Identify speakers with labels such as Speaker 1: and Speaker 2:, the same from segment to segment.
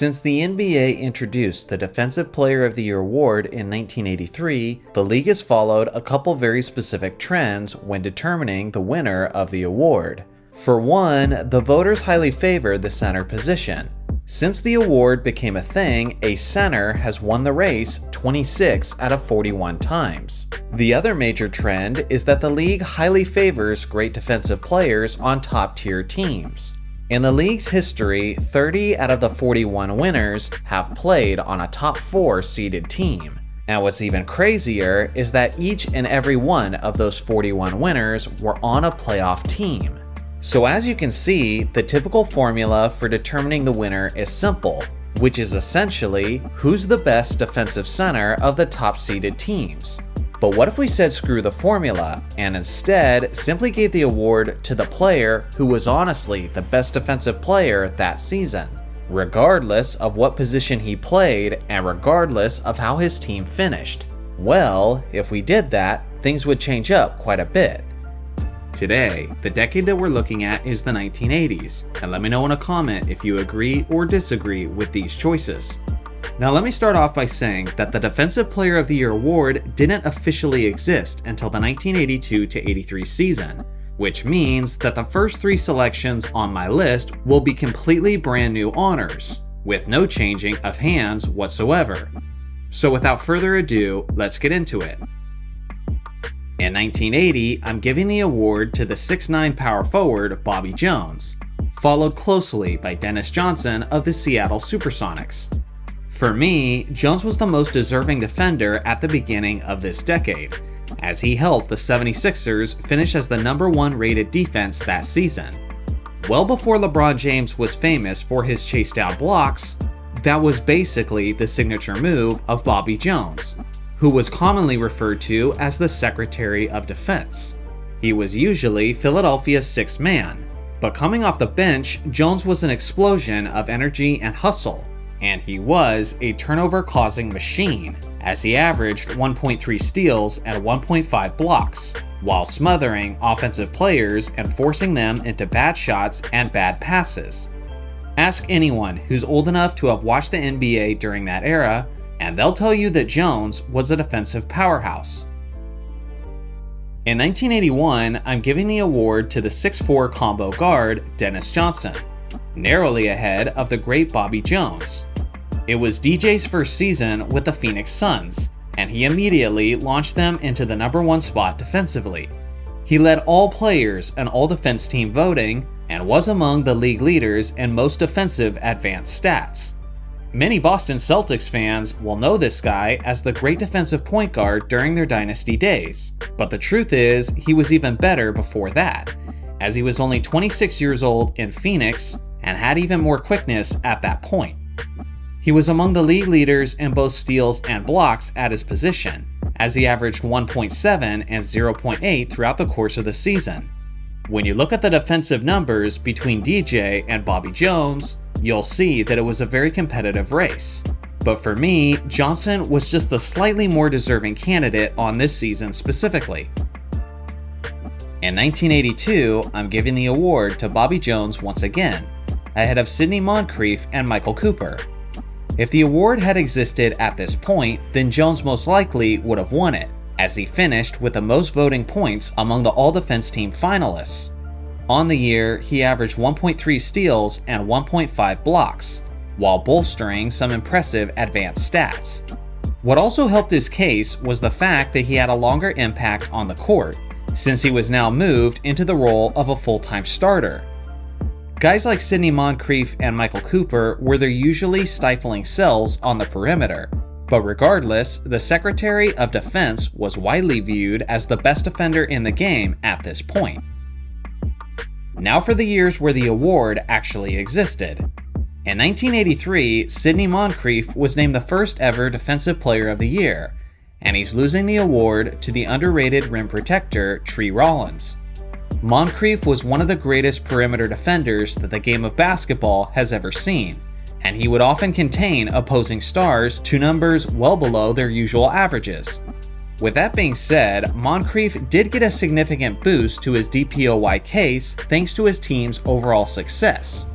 Speaker 1: Since the NBA introduced the Defensive Player of the Year award in 1983, the league has followed a couple very specific trends when determining the winner of the award. For one, the voters highly favor the center position. Since the award became a thing, a center has won the race 26 out of 41 times. The other major trend is that the league highly favors great defensive players on top-tier teams. In the league's history, 30 out of the 41 winners have played on a top 4 seeded team. And what's even crazier is that each and every one of those 41 winners were on a playoff team. So as you can see, the typical formula for determining the winner is simple, which is essentially who's the best defensive center of the top seeded teams. But what if we said screw the formula and instead simply gave the award to the player who was honestly the best defensive player that season, regardless of what position he played and regardless of how his team finished? Well, if we did that, things would change up quite a bit. Today, the decade that we're looking at is the 1980s, and let me know in a comment if you agree or disagree with these choices. Now let me start off by saying that the Defensive Player of the Year award didn't officially exist until the 1982-83 season, which means that the first 3 selections on my list will be completely brand new honors, with no changing of hands whatsoever. So without further ado, let's get into it. In 1980, I'm giving the award to the 6'9" power forward Bobby Jones, followed closely by Dennis Johnson of the Seattle Supersonics. For me, Jones was the most deserving defender at the beginning of this decade, as he helped the 76ers finish as the #1 rated defense that season. Well before LeBron James was famous for his chase down blocks, that was basically the signature move of Bobby Jones, who was commonly referred to as the Secretary of Defense. He was usually Philadelphia's 6th man, but coming off the bench, Jones was an explosion of energy and hustle. And he was a turnover-causing machine, as he averaged 1.3 steals and 1.5 blocks, while smothering offensive players and forcing them into bad shots and bad passes. Ask anyone who's old enough to have watched the NBA during that era, and they'll tell you that Jones was a defensive powerhouse. In 1981, I'm giving the award to the 6'4" combo guard Dennis Johnson, narrowly ahead of the great Bobby Jones. It was DJ's first season with the Phoenix Suns, and he immediately launched them into the #1 spot defensively. He led all players and all defense team voting, and was among the league leaders in most defensive advanced stats. Many Boston Celtics fans will know this guy as the great defensive point guard during their dynasty days, but the truth is, he was even better before that, as he was only 26 years old in Phoenix and had even more quickness at that point. He was among the league leaders in both steals and blocks at his position, as he averaged 1.7 and 0.8 throughout the course of the season. When you look at the defensive numbers between DJ and Bobby Jones, you'll see that it was a very competitive race. But for me, Johnson was just the slightly more deserving candidate on this season specifically. In 1982, I'm giving the award to Bobby Jones once again, ahead of Sidney Moncrief and Michael Cooper. If the award had existed at this point, then Jones most likely would have won it, as he finished with the most voting points among the All-Defense Team finalists. On the year, he averaged 1.3 steals and 1.5 blocks, while bolstering some impressive advanced stats. What also helped his case was the fact that he had a longer impact on the court, since he was now moved into the role of a full-time starter. Guys like Sidney Moncrief and Michael Cooper were their usually stifling selves on the perimeter, but regardless, the Secretary of Defense was widely viewed as the best defender in the game at this point. Now for the years where the award actually existed. In 1983, Sidney Moncrief was named the first ever Defensive Player of the Year, and he's losing the award to the underrated rim protector Tree Rollins. Moncrief was one of the greatest perimeter defenders that the game of basketball has ever seen, and he would often contain opposing stars to numbers well below their usual averages. With that being said, Moncrief did get a significant boost to his DPOY case thanks to his team's overall success.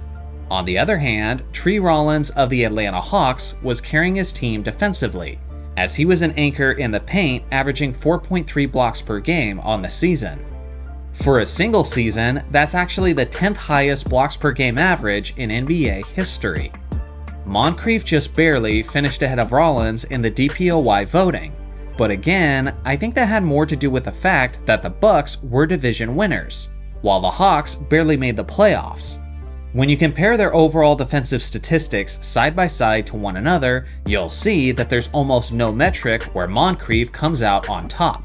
Speaker 1: On the other hand, Tree Rollins of the Atlanta Hawks was carrying his team defensively, as he was an anchor in the paint, averaging 4.3 blocks per game on the season. For a single season, that's actually the 10th highest blocks per game average in NBA history. Moncrief just barely finished ahead of Rollins in the DPOY voting, but again, I think that had more to do with the fact that the Bucks were division winners, while the Hawks barely made the playoffs. When you compare their overall defensive statistics side by side to one another, you'll see that there's almost no metric where Moncrief comes out on top.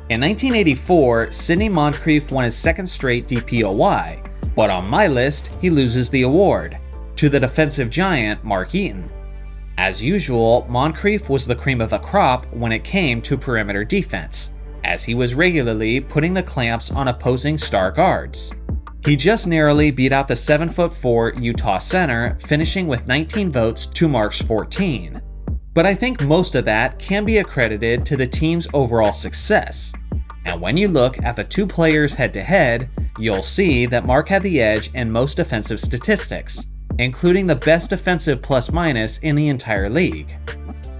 Speaker 1: In 1984, Sidney Moncrief won his second straight DPOY, but on my list, he loses the award to the defensive giant Mark Eaton. As usual, Moncrief was the cream of the crop when it came to perimeter defense, as he was regularly putting the clamps on opposing star guards. He just narrowly beat out the 7'4" Utah center, finishing with 19 votes to Mark's 14. But I think most of that can be accredited to the team's overall success. And when you look at the two players head-to-head, you'll see that Mark had the edge in most defensive statistics, including the best defensive plus-minus in the entire league.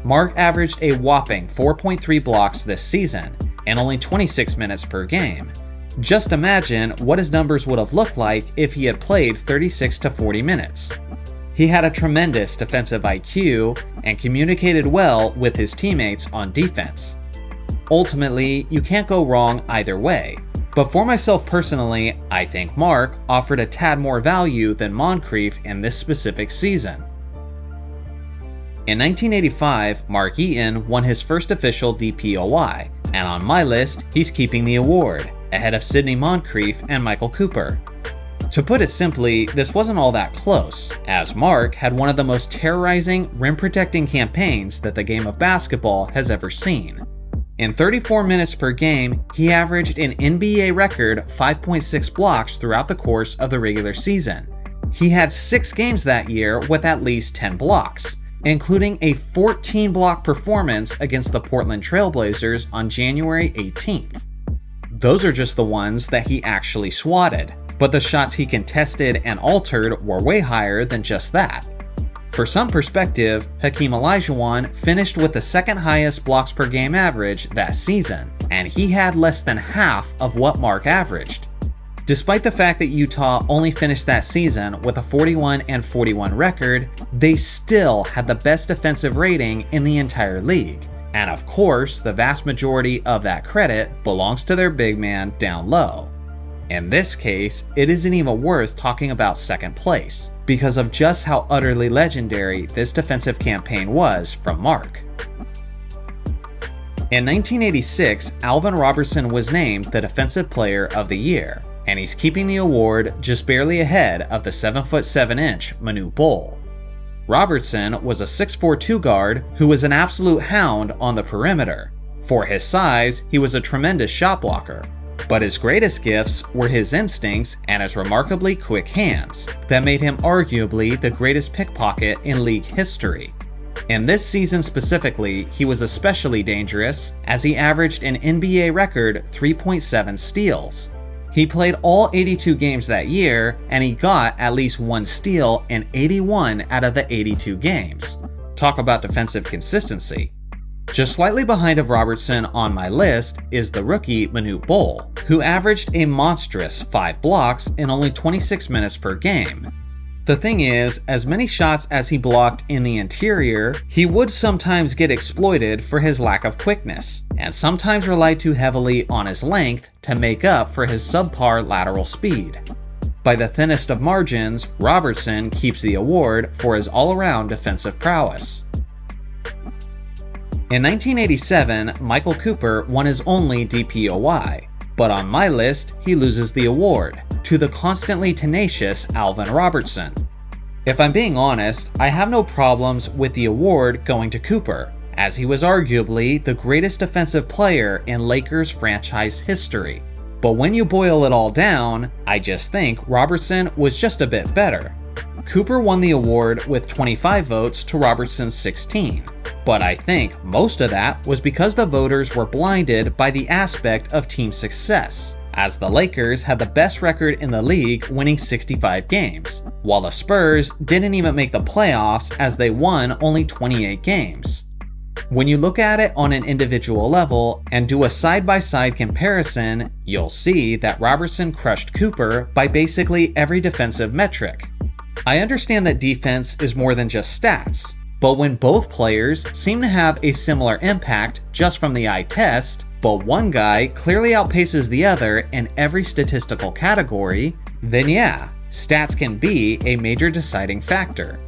Speaker 1: Mark averaged a whopping 4.3 blocks this season, and only 26 minutes per game. Just imagine what his numbers would have looked like if he had played 36 to 40 minutes. He had a tremendous defensive IQ and communicated well with his teammates on defense. Ultimately, you can't go wrong either way, but for myself personally, I think Mark offered a tad more value than Moncrief in this specific season. In 1985, Mark Eaton won his first official DPOY, and on my list, he's keeping the award, ahead of Sidney Moncrief and Michael Cooper. To put it simply, this wasn't all that close, as Mark had one of the most terrorizing, rim-protecting campaigns that the game of basketball has ever seen. In 34 minutes per game, he averaged an NBA record 5.6 blocks throughout the course of the regular season. He had 6 games that year with at least 10 blocks, including a 14-block performance against the Portland Trail Blazers on January 18th. Those are just the ones that he actually swatted, but the shots he contested and altered were way higher than just that. For some perspective, Hakeem Olajuwon finished with the second highest blocks per game average that season, and he had less than half of what Mark averaged. Despite the fact that Utah only finished that season with a 41-41 record, they still had the best defensive rating in the entire league. And of course, the vast majority of that credit belongs to their big man down low. In this case, it isn't even worth talking about second place, because of just how utterly legendary this defensive campaign was from Mark. In 1986, Alvin Robertson was named the Defensive Player of the Year, and he's keeping the award just barely ahead of the 7'7" Manute Bol. Robertson was a 6'2" guard who was an absolute hound on the perimeter. For his size, he was a tremendous shot blocker, but his greatest gifts were his instincts and his remarkably quick hands that made him arguably the greatest pickpocket in league history. In this season specifically, he was especially dangerous as he averaged an NBA record 3.7 steals. He played all 82 games that year, and he got at least 1 steal in 81 out of the 82 games. Talk about defensive consistency. Just slightly behind of Robertson on my list is the rookie Manute Bol, who averaged a monstrous 5 blocks in only 26 minutes per game. The thing is, as many shots as he blocked in the interior, he would sometimes get exploited for his lack of quickness, and sometimes relied too heavily on his length to make up for his subpar lateral speed. By the thinnest of margins, Robertson keeps the award for his all-around defensive prowess. In 1987, Michael Cooper won his only DPOY, but on my list, he loses the award to the constantly tenacious Alvin Robertson. If I'm being honest, I have no problems with the award going to Cooper, as he was arguably the greatest defensive player in Lakers franchise history. But when you boil it all down, I just think Robertson was just a bit better. Cooper won the award with 25 votes to Robertson's 16, but I think most of that was because the voters were blinded by the aspect of team success, as the Lakers had the best record in the league, winning 65 games, while the Spurs didn't even make the playoffs as they won only 28 games. When you look at it on an individual level and do a side-by-side comparison, you'll see that Robertson crushed Cooper by basically every defensive metric. I understand that defense is more than just stats, but when both players seem to have a similar impact just from the eye test, but one guy clearly outpaces the other in every statistical category, then yeah, stats can be a major deciding factor.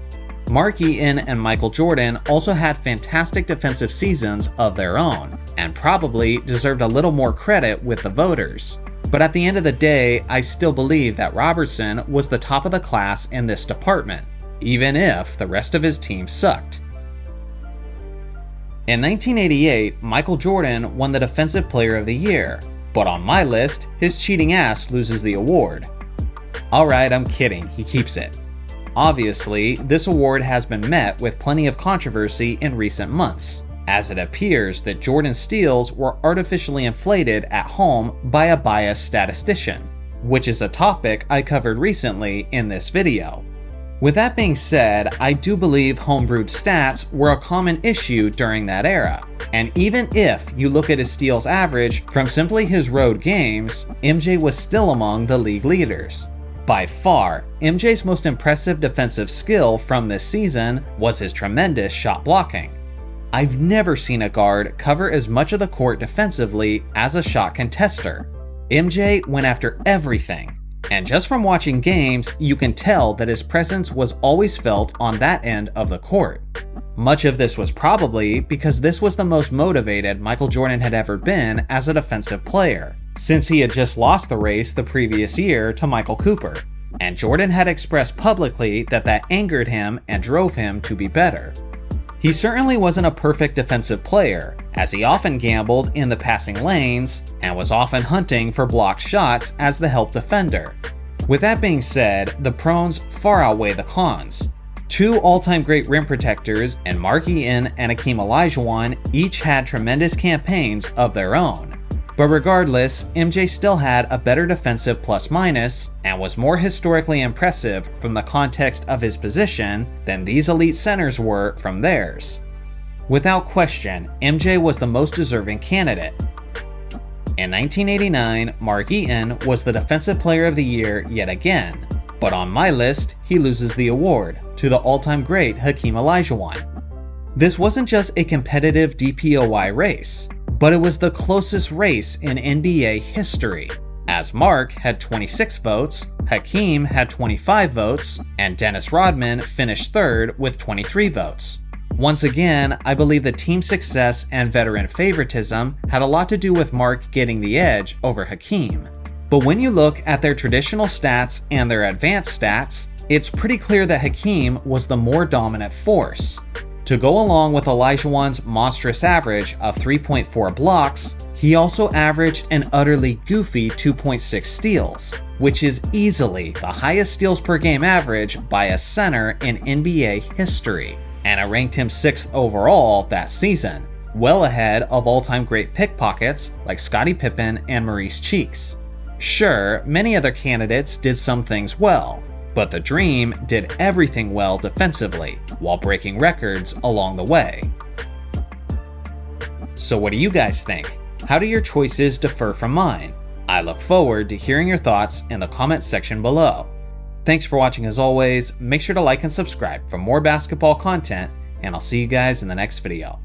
Speaker 1: Mark Eaton and Michael Jordan also had fantastic defensive seasons of their own, and probably deserved a little more credit with the voters. But at the end of the day, I still believe that Robertson was the top of the class in this department, even if the rest of his team sucked. In 1988, Michael Jordan won the Defensive Player of the Year, but on my list, his cheating ass loses the award. Alright, I'm kidding, he keeps it. Obviously, this award has been met with plenty of controversy in recent months, as it appears that Jordan's steals were artificially inflated at home by a biased statistician, which is a topic I covered recently in this video. With that being said, I do believe homebrewed stats were a common issue during that era, and even if you look at his steals average from simply his road games, MJ was still among the league leaders. By far, MJ's most impressive defensive skill from this season was his tremendous shot blocking. I've never seen a guard cover as much of the court defensively as a shot contester. MJ went after everything, and just from watching games, you can tell that his presence was always felt on that end of the court. Much of this was probably because this was the most motivated Michael Jordan had ever been as a defensive player, since he had just lost the race the previous year to Michael Cooper, and Jordan had expressed publicly that angered him and drove him to be better. He certainly wasn't a perfect defensive player, as he often gambled in the passing lanes and was often hunting for blocked shots as the help defender. With that being said, the pros far outweigh the cons. Two all-time great rim protectors in Mark Eaton and Hakeem Olajuwon each had tremendous campaigns of their own. But regardless, MJ still had a better defensive plus-minus and was more historically impressive from the context of his position than these elite centers were from theirs. Without question, MJ was the most deserving candidate. In 1989, Mark Eaton was the Defensive Player of the Year yet again, but on my list, he loses the award to the all-time great Hakeem Olajuwon. This wasn't just a competitive DPOY race, but it was the closest race in NBA history, as Mark had 26 votes, Hakeem had 25 votes, and Dennis Rodman finished third with 23 votes. Once again, I believe the team success and veteran favoritism had a lot to do with Mark getting the edge over Hakeem. But when you look at their traditional stats and their advanced stats, it's pretty clear that Hakeem was the more dominant force. To go along with Olajuwon's monstrous average of 3.4 blocks, he also averaged an utterly goofy 2.6 steals, which is easily the highest steals per game average by a center in NBA history, and it ranked him 6th overall that season, well ahead of all-time great pickpockets like Scottie Pippen and Maurice Cheeks. Sure, many other candidates did some things well, but the Dream did everything well defensively, while breaking records along the way. So what do you guys think? How do your choices differ from mine? I look forward to hearing your thoughts in the comment section below. Thanks for watching as always, make sure to like and subscribe for more basketball content, and I'll see you guys in the next video.